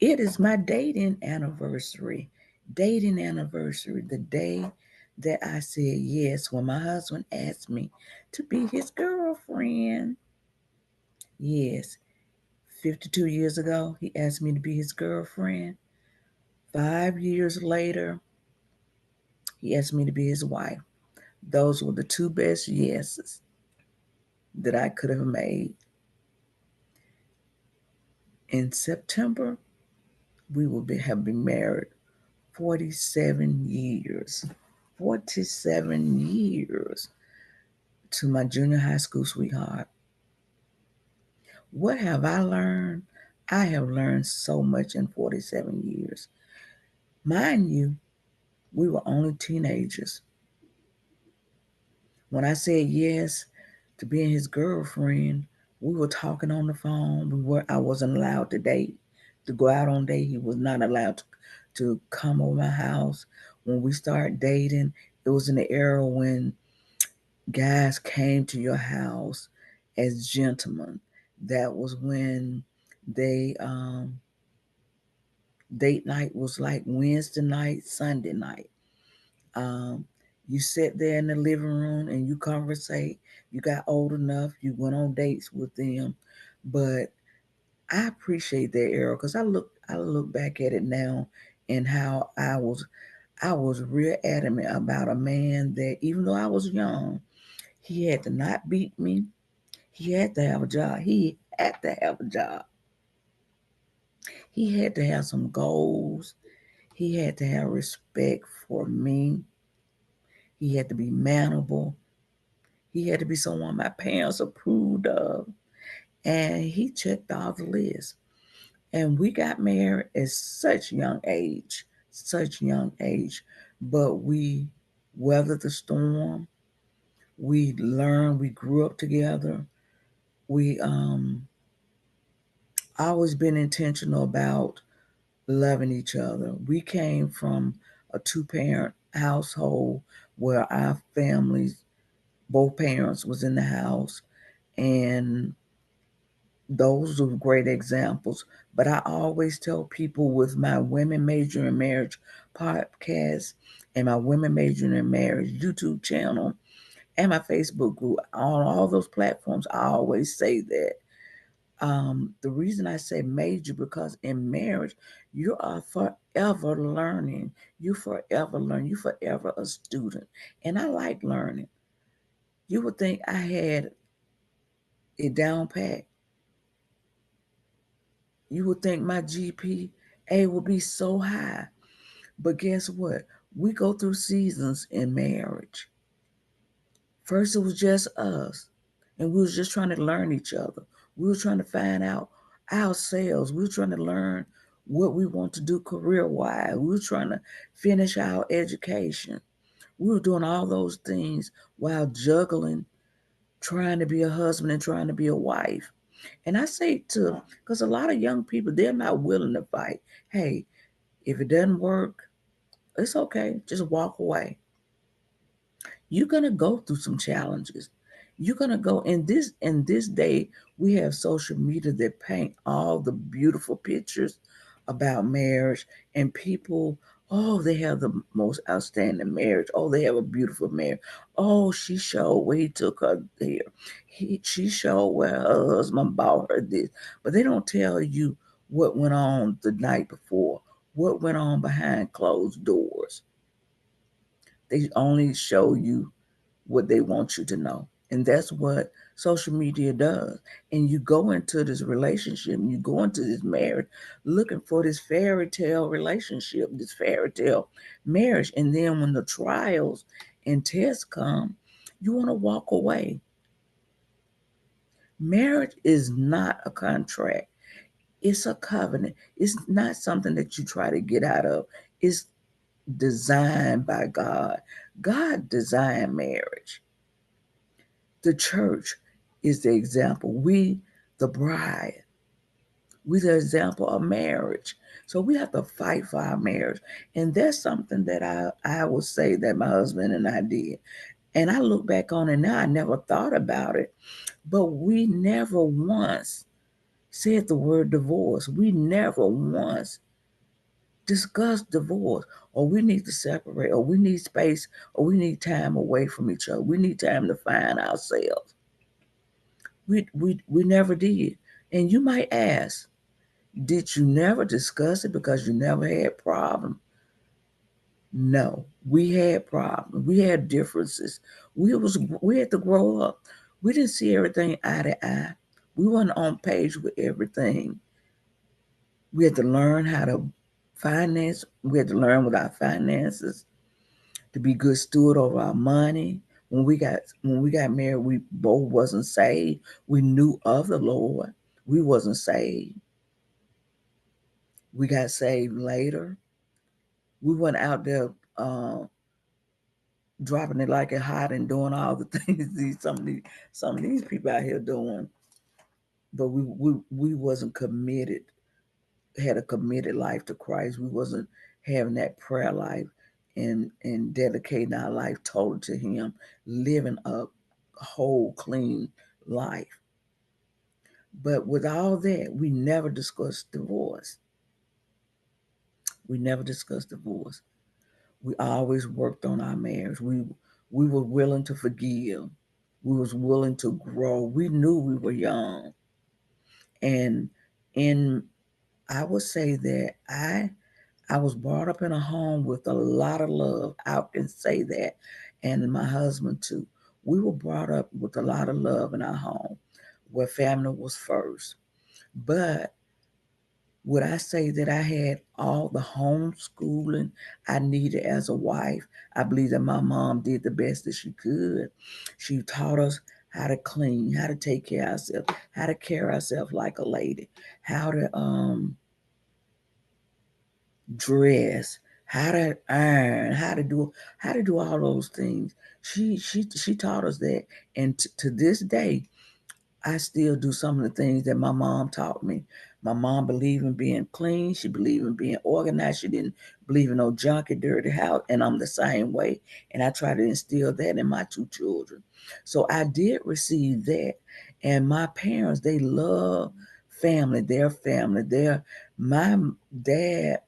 It is my dating anniversary. Dating anniversary. The day that I said yes when my husband asked me to be his girlfriend. Yes, 52 years ago, he asked me to be his girlfriend. 5 years later, he asked me to be his wife. Those were the two best yeses that I could have made. In September, we will have been married 47 years. 47 years to my junior high school sweetheart. What have I learned? I have learned so much in 47 years. Mind you, we were only teenagers. When I said yes to being his girlfriend, we were talking on the phone. I wasn't allowed to date, to go out on date. He was not allowed to come over my house. When we started dating, it was in the era when guys came to your house as gentlemen. That was when they date night was like Wednesday night, Sunday night. Um, you sit there in the living room and you conversate. You got old enough, you went on dates with them. But I appreciate that era because I look back at it now and how I was real adamant about a man that even though I was young, he had to not beat me. He had to have a job. He had to have a job. He had to have some goals. He had to have respect for me. He had to be manable. He had to be someone my parents approved of. And he checked off the list. And we got married at such young age. But we weathered the storm. We learned, we grew up together. We always been intentional about loving each other. We came from a two-parent household where our families, both parents was in the house, and those are great examples. But I always tell people with my Women Major in Marriage podcast and my Women Major in Marriage YouTube channel and my Facebook group, on all those platforms, I always say that. The reason I say major because in marriage, you are forever learning. You forever learn. You forever a student. And I like learning. You would think I had it down pat. You would think my GPA would be so high. But guess what? We go through seasons in marriage. First, it was just us, and we was just trying to learn each other. We were trying to find out ourselves. We were trying to learn what we want to do career-wise. We were trying to finish our education. We were doing all those things while juggling, trying to be a husband and trying to be a wife. And I say to, because a lot of young people, they're not willing to fight. Hey, if it doesn't work, it's okay. Just walk away. You're gonna go through some challenges. You're gonna go in this day. We have social media that paint all the beautiful pictures about marriage, and people, oh, they have the most outstanding marriage. Oh, they have a beautiful marriage. Oh, she showed where he took her there. She showed where her husband bought her this, but they don't tell you what went on the night before, what went on behind closed doors. They only show you what they want you to know. And that's what social media does. And you go into this relationship, and you go into this marriage looking for this fairy tale relationship, this fairy tale marriage. And then when the trials and tests come, you want to walk away. Marriage is not a contract, it's a covenant. It's not something that you try to get out of. It's designed by God. God designed marriage. The church is the example. We, the bride, we the example of marriage. So we have to fight for our marriage. And that's something that I would say that my husband and I did. And I look back on it now, I never thought about it, but we never once said the word divorce. We never once discussed divorce, or we need to separate, or we need space, or we need time away from each other. We need time to find ourselves. We never did. And you might ask, did you never discuss it because you never had problems? No, we had problems. We had differences. We had to grow up. We didn't see everything eye to eye. We weren't on page with everything. We had to learn how to finance. We had to learn with our finances, to be good steward over our money. When we got married, we both wasn't saved. We knew of the Lord. We wasn't saved. We got saved later. We went out there dropping it like it hot and doing all the things some of these people out here doing. But we wasn't committed, had a committed life to Christ. We wasn't having that prayer life and dedicating our life totally to Him, living a whole, clean life. But with all that, we never discussed divorce. We never discussed divorce. We always worked on our marriage. We were willing to forgive. We was willing to grow. We knew we were young. And in I would say that I was brought up in a home with a lot of love. I can say that. And my husband too. We were brought up with a lot of love in our home, where family was first. But would I say that I had all the homeschooling I needed as a wife? I believe that my mom did the best that she could. She taught us how to clean, how to take care of ourselves, how to carry ourselves like a lady, how to dress, how to iron, how to do all those things. She taught us that, and to this day, I still do some of the things that my mom taught me. My mom believed in being clean. She believed in being organized. She didn't believe in no junky, dirty house. And I'm the same way. And I try to instill that in my two children. So I did receive that. And my parents, they love family, their family. My dad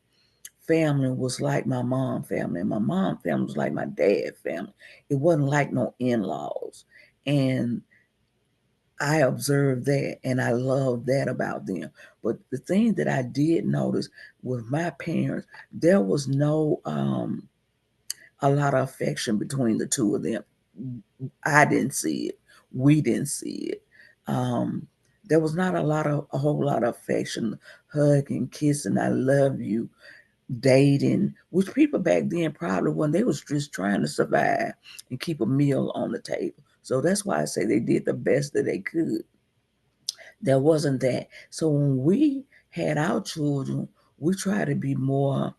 family was like my mom family. And my mom family was like my dad family. It wasn't like no in-laws. And I observed that and I love that about them. But the thing that I did notice with my parents, there was no a lot of affection between the two of them. I didn't see it. We didn't see it. Um, there was not a whole lot of affection, hugging, kissing, I love you, dating, which people back then probably when they was just trying to survive and keep a meal on the table. So that's why I say they did the best that they could. There wasn't that. So when we had our children, we try to be more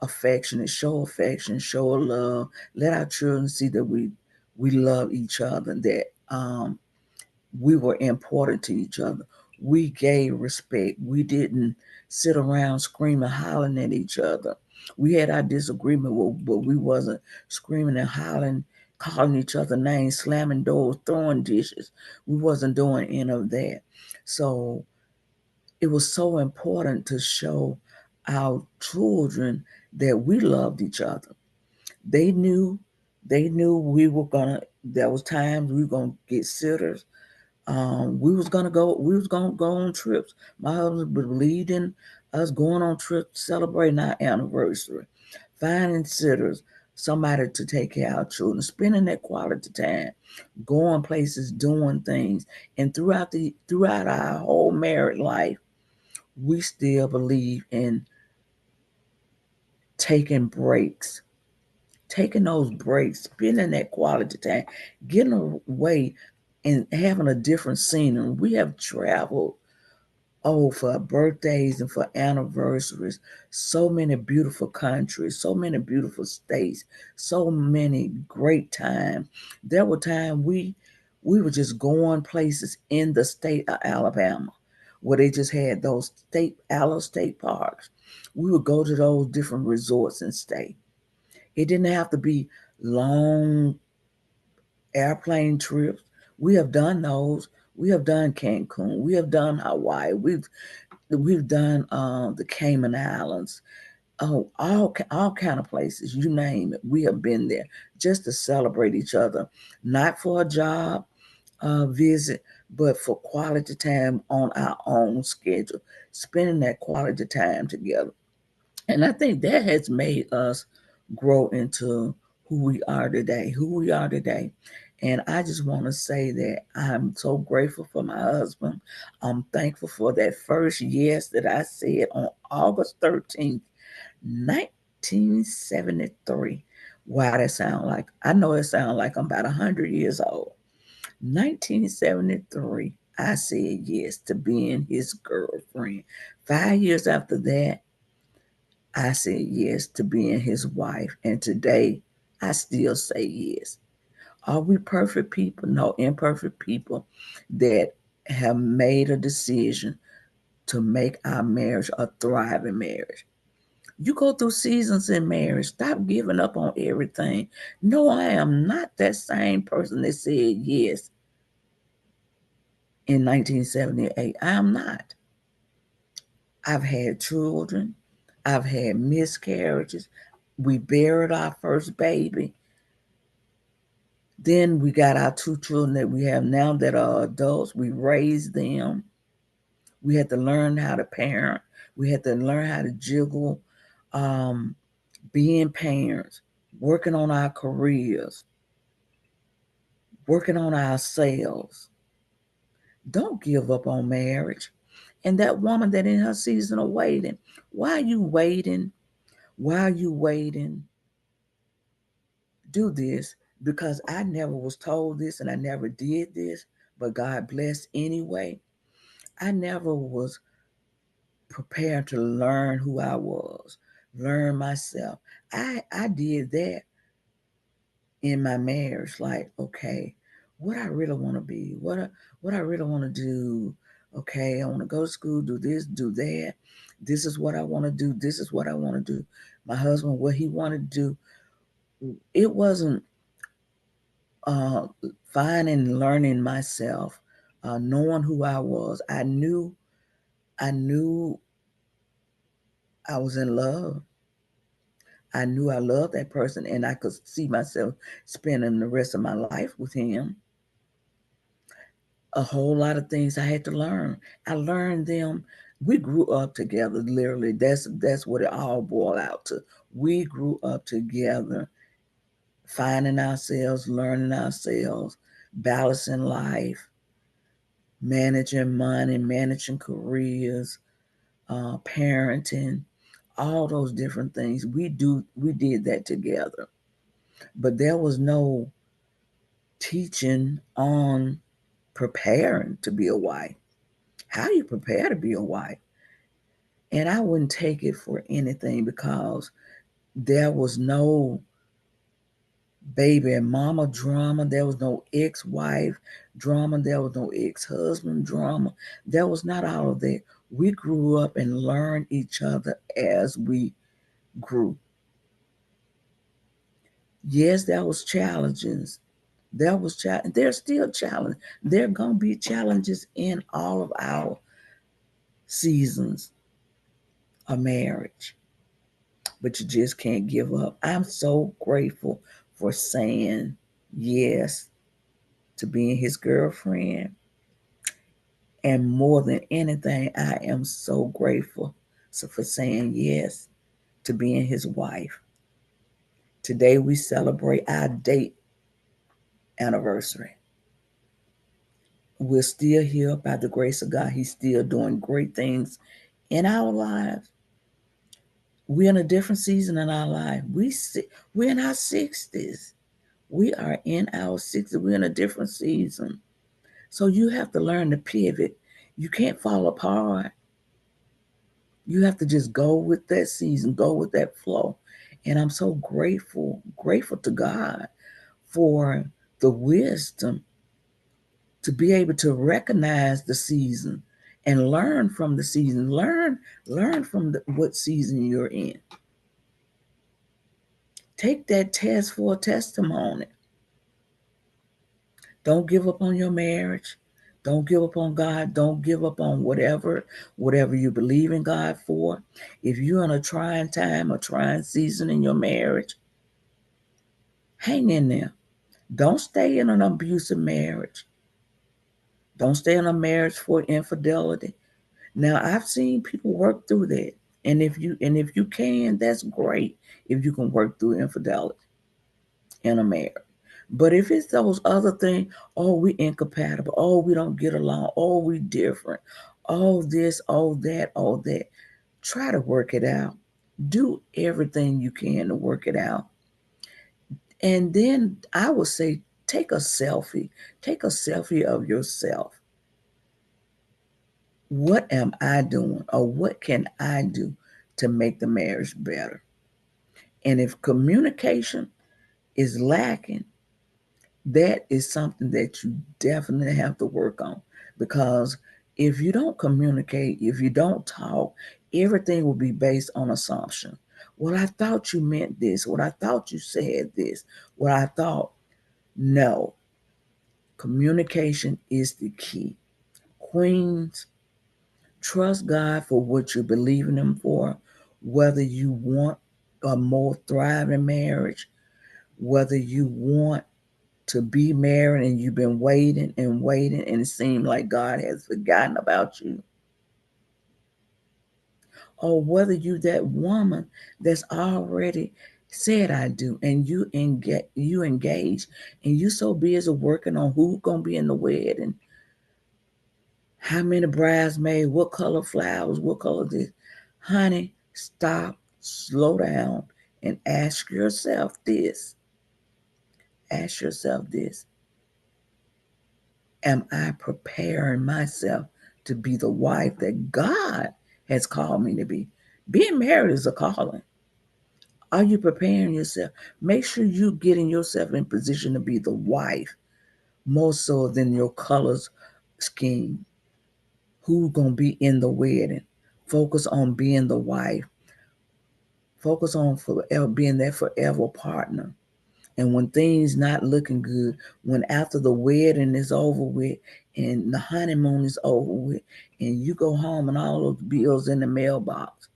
affection, show love, let our children see that we love each other, that we were important to each other. We gave respect. We didn't sit around screaming, hollering at each other. We had our disagreement, but we wasn't screaming and hollering, calling each other names, slamming doors, throwing dishes. We wasn't doing any of that. So it was so important to show our children that we loved each other. They knew, they knew we were gonna. There was times we were gonna get sitters. We was gonna go on trips. My husband believed in us going on trips, celebrating our anniversary, finding sitters, somebody to take care of our children, spending that quality time, going places, doing things. And throughout our whole married life, we still believe in taking breaks, taking those breaks, spending that quality time, getting away and having a different scenery. We have traveled, for birthdays and for anniversaries, so many beautiful countries, so many beautiful states, so many great times. There were times we were just going places in the state of Alabama where they just had those state parks. We would go to those different resorts and stay. It didn't have to be long airplane trips. We have done those. We have done Cancun. We have done Hawaii. We've done the Cayman Islands. Oh, all kind of places. You name it. We have been there just to celebrate each other, not for a job visit, but for quality time on our own schedule, spending that quality time together. And I think that has made us grow into who we are today, And I just want to say that I'm so grateful for my husband. I'm thankful for that first yes that I said on August 13th, 1973. Wow, that sound like, I know it sounds like I'm about 100 years old. 1973, I said yes to being his girlfriend. 5 years after that, I said yes to being his wife. And today, I still say yes. Are we perfect people? No, imperfect people that have made a decision to make our marriage a thriving marriage. You go through seasons in marriage. Stop giving up on everything. No, I am not that same person that said yes in 1978. I am not. I've had children. I've had miscarriages. We buried our first baby. Then we got our two children that we have now that are adults. We raised them. We had to learn how to parent. We had to learn how to juggle um, being parents, working on our careers, working on ourselves. Don't give up on marriage. And that woman that in her season of waiting, why are you waiting? Why are you waiting? Do this, because I never was told this and I never did this, but God blessed anyway. I never was prepared to learn who I was, learn myself. I did that in my marriage. Like, okay, what I really want to be, what I really want to do. Okay, I want to go to school, do this, do that. This is what I want to do. This is what I want to do. My husband, what he wanted to do. It wasn't uh, finding, learning myself, knowing who I was. I knew I was in love. I knew I loved that person, and I could see myself spending the rest of my life with him. A whole lot of things I had to learn. I learned them. We grew up together, literally. That's what it all boiled out to. We grew up together, finding ourselves, learning ourselves, balancing life, managing money, managing careers, parenting, all those different things. We did that together. But there was no teaching on preparing to be a wife. How you prepare to be a wife? And I wouldn't take it for anything, because there was no baby and mama drama. There was no ex-wife drama. There was no ex-husband drama. There was not all of that. We grew up and learned each other as we grew. Yes, there was challenges. There's still challenges. There are gonna be challenges in all of our seasons of marriage, but you just can't give up. I'm so grateful for saying yes to being his girlfriend. And more than anything, I am so grateful for saying yes to being his wife. Today we celebrate our date anniversary. We're still here by the grace of God. He's still doing great things in our lives. We're in a different season in our life. We're in our 60s. We are in our 60s. We're in a different season. So you have to learn to pivot. You can't fall apart. You have to just go with that season, go with that flow. And I'm so grateful to God for the wisdom to be able to recognize the season and learn from the season. Learn from what season you're in. Take that test for a testimony. Don't give up on your marriage. Don't give up on God. Don't give up on whatever you believe in God for. If you're in a trying time, a trying season in your marriage, hang in there. Don't stay in an abusive marriage. Don't stay in a marriage for infidelity. Now, I've seen people work through that. And if you can, that's great. If you can work through infidelity in a marriage. But if it's those other things, oh, we incompatible, oh, we don't get along, oh, we different, all this, all that, try to work it out. Do everything you can to work it out. And then I would say, take a selfie. Take a selfie of yourself. What am I doing, or what can I do to make the marriage better? And if communication is lacking, that is something that you definitely have to work on, because if you don't communicate, if you don't talk, everything will be based on assumption. Well, I thought you meant this. What I thought you said this. What I thought. No, communication is the key. Queens, trust God for what you believe in Him for, whether you want a more thriving marriage, whether you want to be married and you've been waiting and waiting and it seems like God has forgotten about you, or whether you that woman that's already said I do and you engage and you so busy working on who's gonna be in the wedding, how many bridesmaids, what color flowers, what color this. Honey, stop, slow down, and ask yourself this. Ask yourself this. Am I preparing myself to be the wife that God has called me to be? Being married is a calling. Are you preparing yourself? Make sure you're getting yourself in position to be the wife more so than your colors scheme. Who's going to be in the wedding? Focus on being the wife. Focus on forever being that forever partner. And when things not looking good, when after the wedding is over with and the honeymoon is over with, and you go home and all those bills in the mailbox,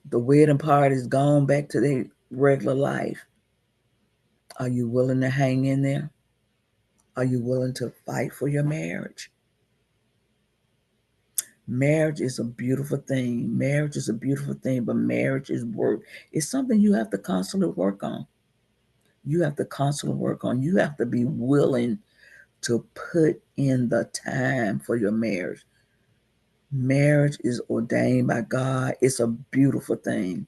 the wedding party is gone back to their regular life. Are you willing to hang in there? Are you willing to fight for your marriage? Marriage is a beautiful thing. Marriage is a beautiful thing, but marriage is work. It's something you have to constantly work on. You have to constantly work on. You have to be willing to put in the time for your marriage. Marriage is ordained by God. It's a beautiful thing.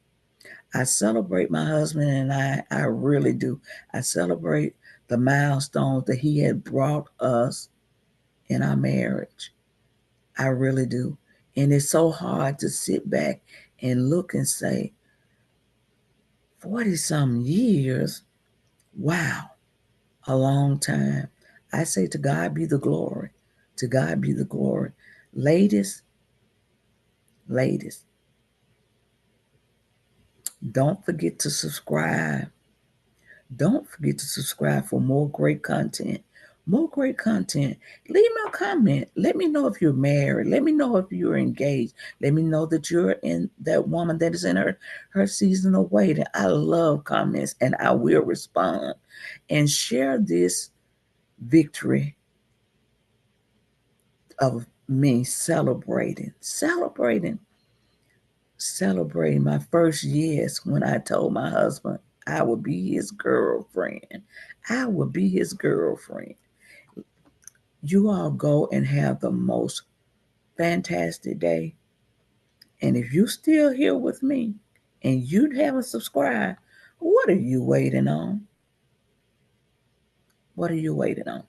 I celebrate my husband and I really do. I celebrate the milestones that he had brought us in our marriage. I really do. And it's so hard to sit back and look and say, 40 some years, wow, a long time. I say to God be the glory. To God be the glory. Ladies, ladies, don't forget to subscribe. Don't forget to subscribe for more great content. More great content. Leave me a comment. Let me know if you're married. Let me know if you're engaged. Let me know that you're in that woman that is in her season of waiting. I love comments and I will respond. And share this victory of me celebrating my first yes when I told my husband I would be his girlfriend. I would be his girlfriend. You all go and have the most fantastic day. And if you still here with me and you haven't subscribed, what are you waiting on? What are you waiting on?